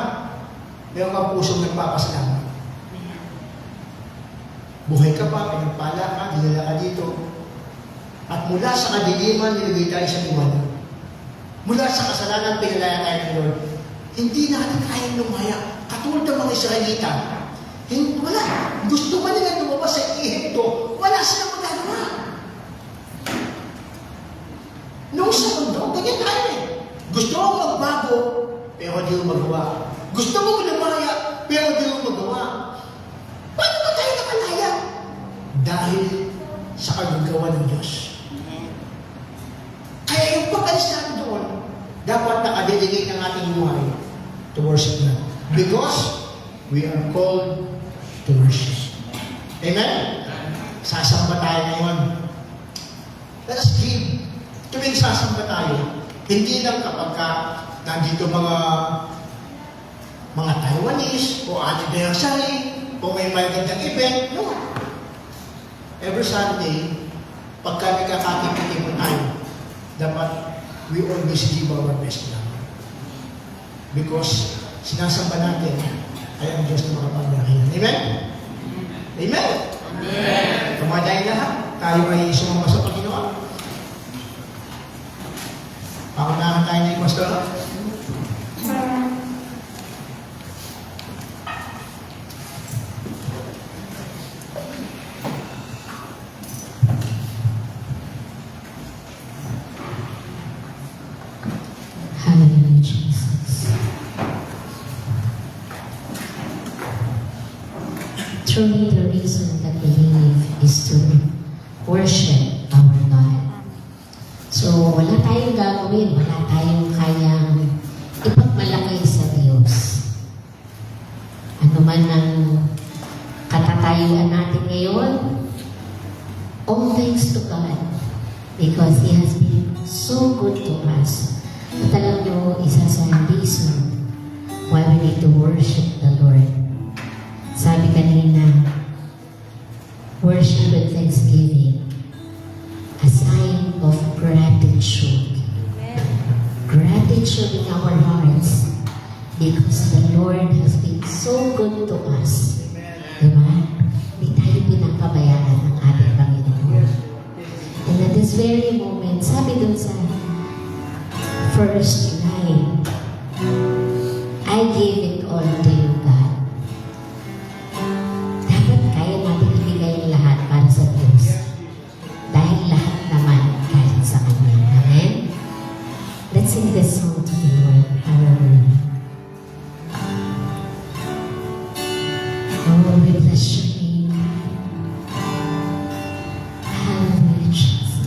meron kang pusong nagpapasalamat. Buhay ka pa, pinagpala ka, dinala ka dito. At mula sa kadiliman, nilagay tayo sa liwanag. Mula sa kasalanan, pinalaya tayo ng Lord. Hindi natin kayang lumaya. Katulad ng mga Israelita. Wala. Gusto man nila lumabas sa Ehipto, wala silang magagawa. Nung sa mundo, ganyan tayo eh. Gusto mo magbago, pero di mo magawa. Gusto mo lumaya, pero di mo magawa. Paano ba tayo nakalaya? Dahil sa kagagawa ng Diyos. Kaya yung pag-alis natin doon, dapat nakadedicate ng ating buhay to worship God. Because we are called to worship. Amen? Sasamba tayo ngayon. Let us give. Tuwing sasamba tayo, hindi lang kapag nandito mga Taiwanese o anniversary o may magandang event. No. Every Sunday, pagka nagkakatipin tayo, dapat we always give our best lang. Because sinasamba natin ay ang Diyos na makapangyarihan. Amen? Amen? Amen! Kumadayin lahat. Tayo ay sumama sa Panginoon. Pangunahan tayo ni Pastor. Hallelujah, Jesus. Truly, the reason that we live is to worship our God. So, wala tayong gagawin, wala tayong kayang ipagmalaki sa Diyos. Ano man ang katatayuan natin ngayon, all thanks to God. because He has been so good to us. At alam nyo, isa sa reason why we need to worship the Lord. Sabi kanina, worship with thanksgiving, a sign of gratitude. Gratitude in our hearts because the Lord has been so good to us. Diba? Hindi tayo pinapabayaan ng ating Panginoon. And at this very moment, sabi dun sa first line, I give it all to you, God. Dapat kaya natin ibigay ang lahat para sa Diyos. Dahil lahat naman kahit sa Kanya. Amen? Let's sing this song to the Lord. Hallelujah. Oh, we bless your name. Hallelujah, Jesus.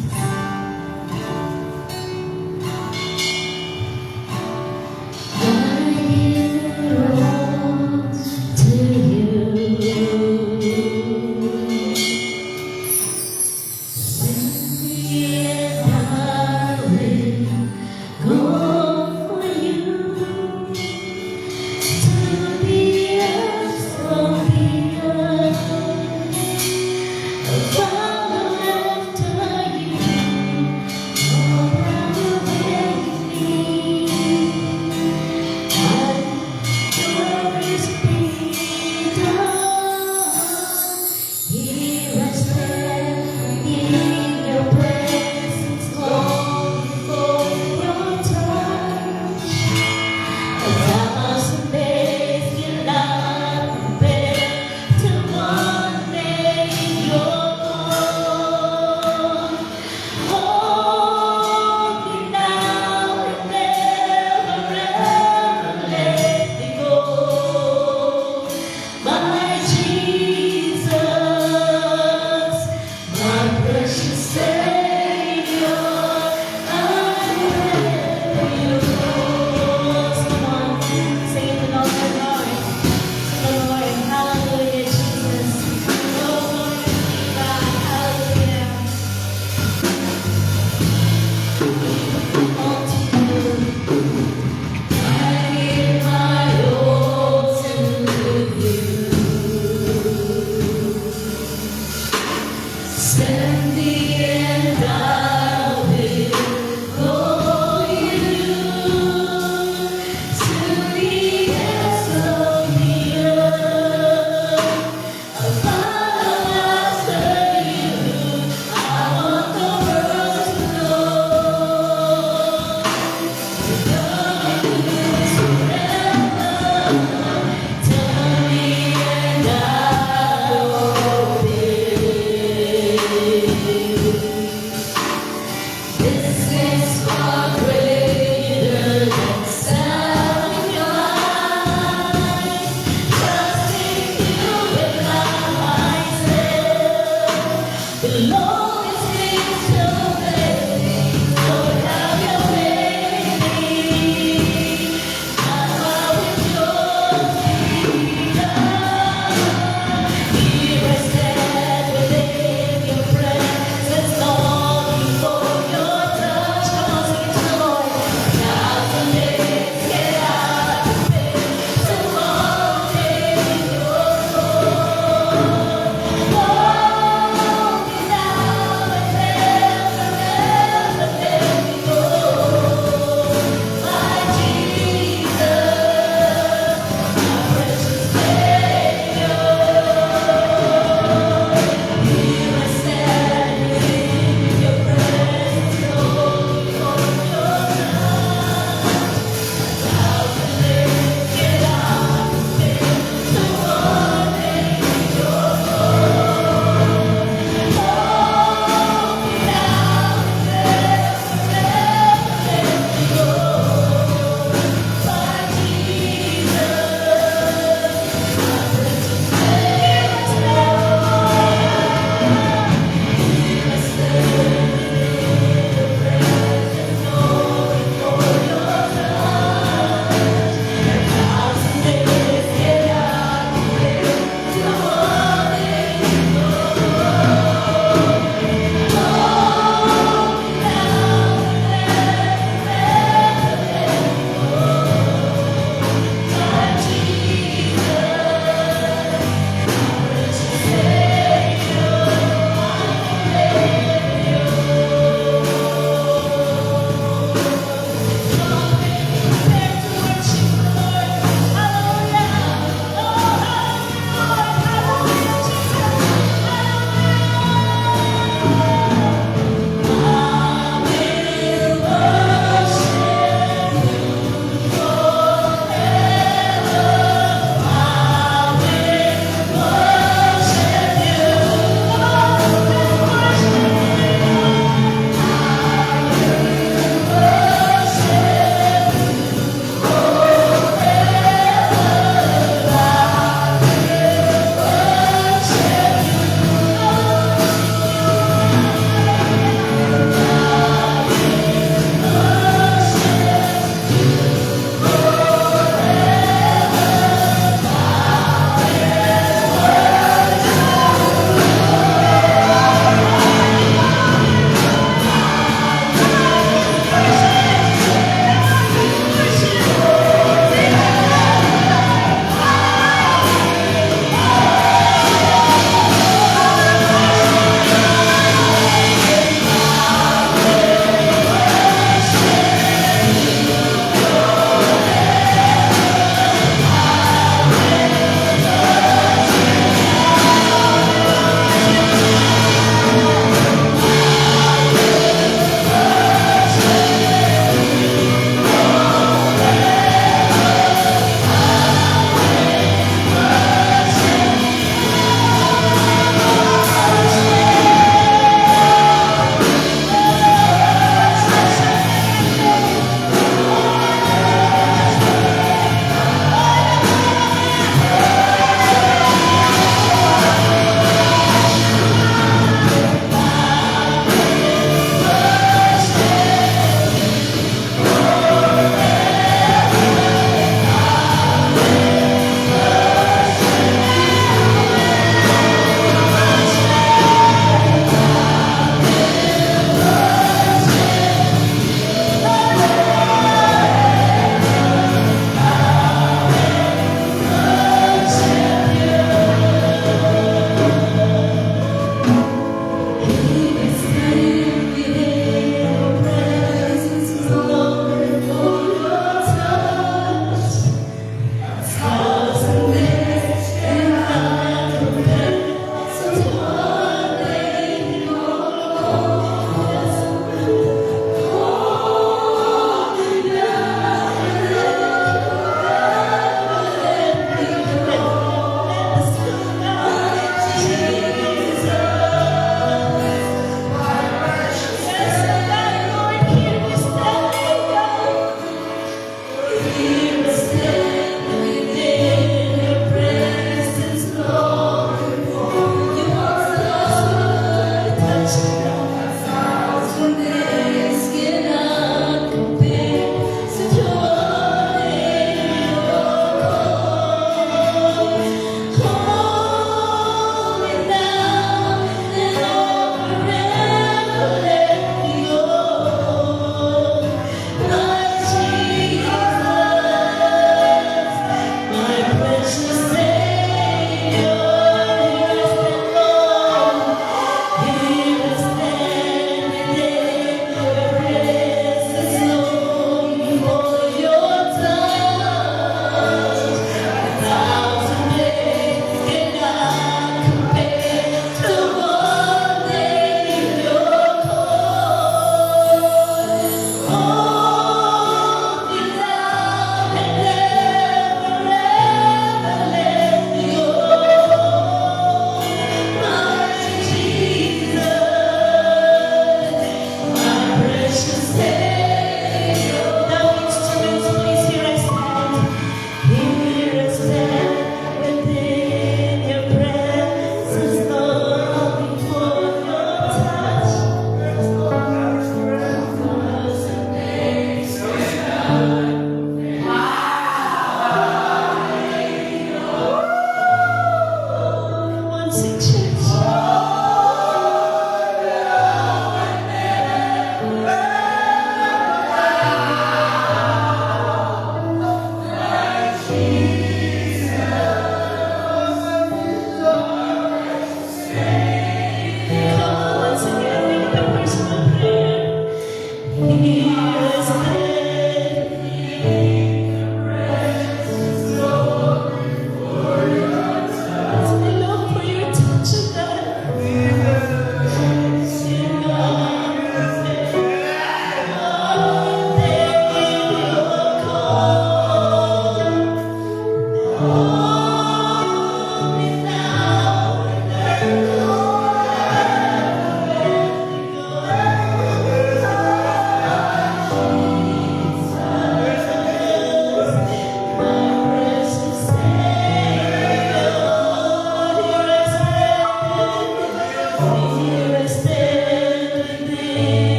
Oh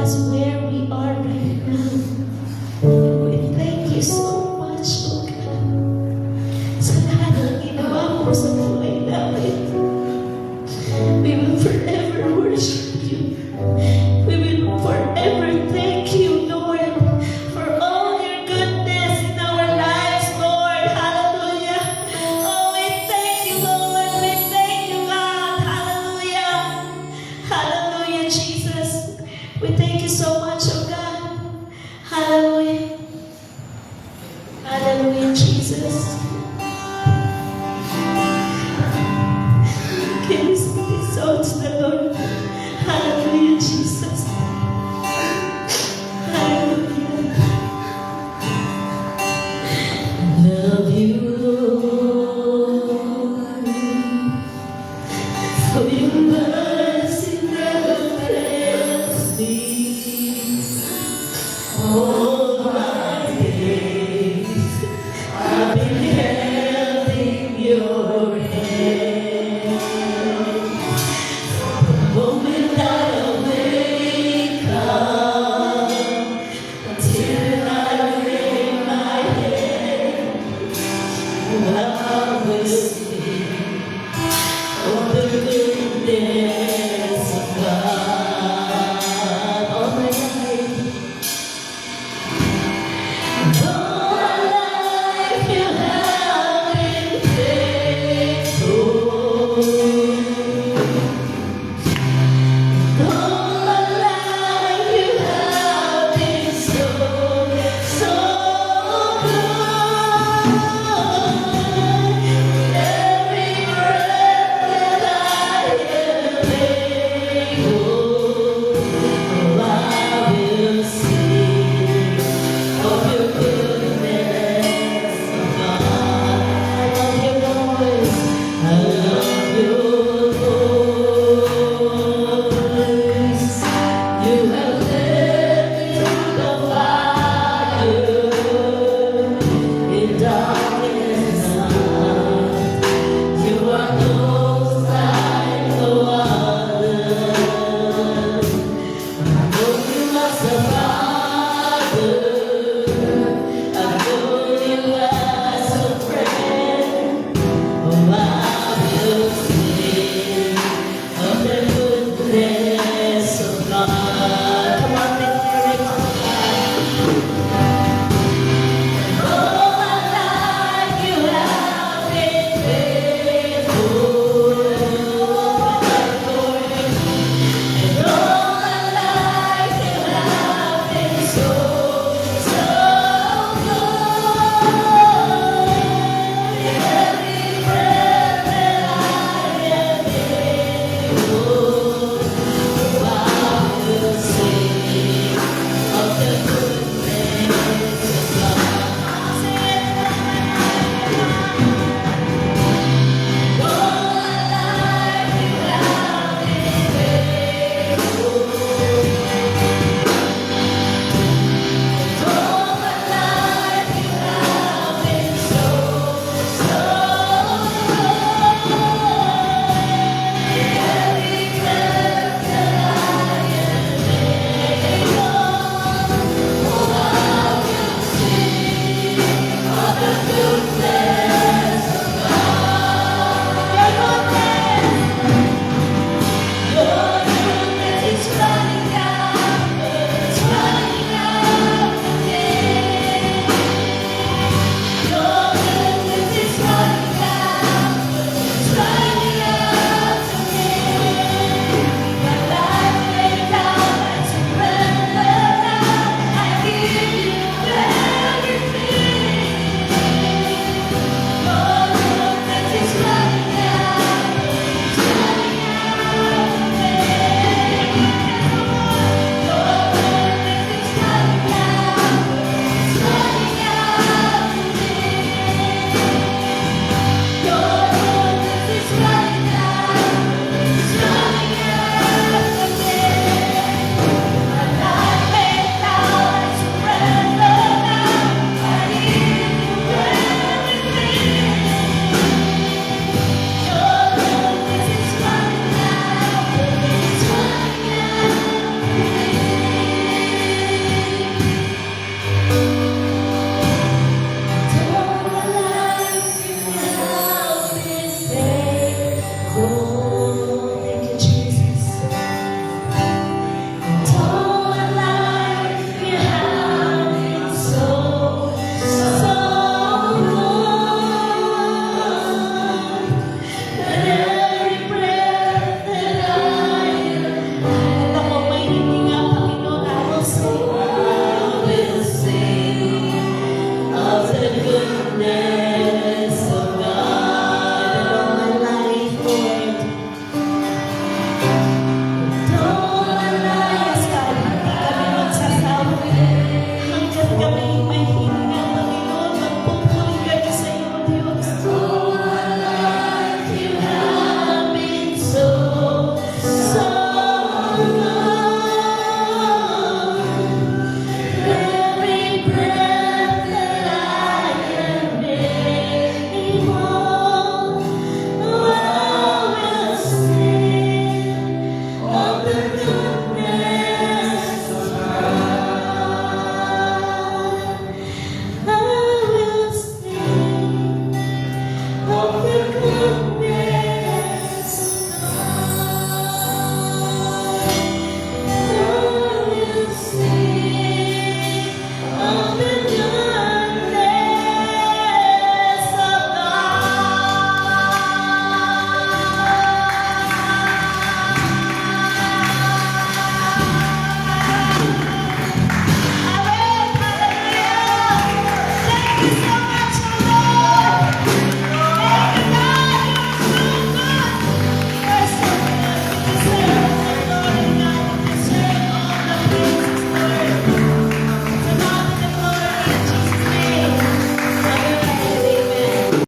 us where we are right now. We thank you so much, O God, sa lahat ng ginawa mo sa buhay namin. We will forever worship you. We will forever thank you, Lord, for all your goodness in our lives, Lord. Hallelujah. Oh, we thank you, Lord. We thank you, God. Hallelujah. Hallelujah, Jesus. We thank you so much, oh God. Hallelujah. Hallelujah, Jesus.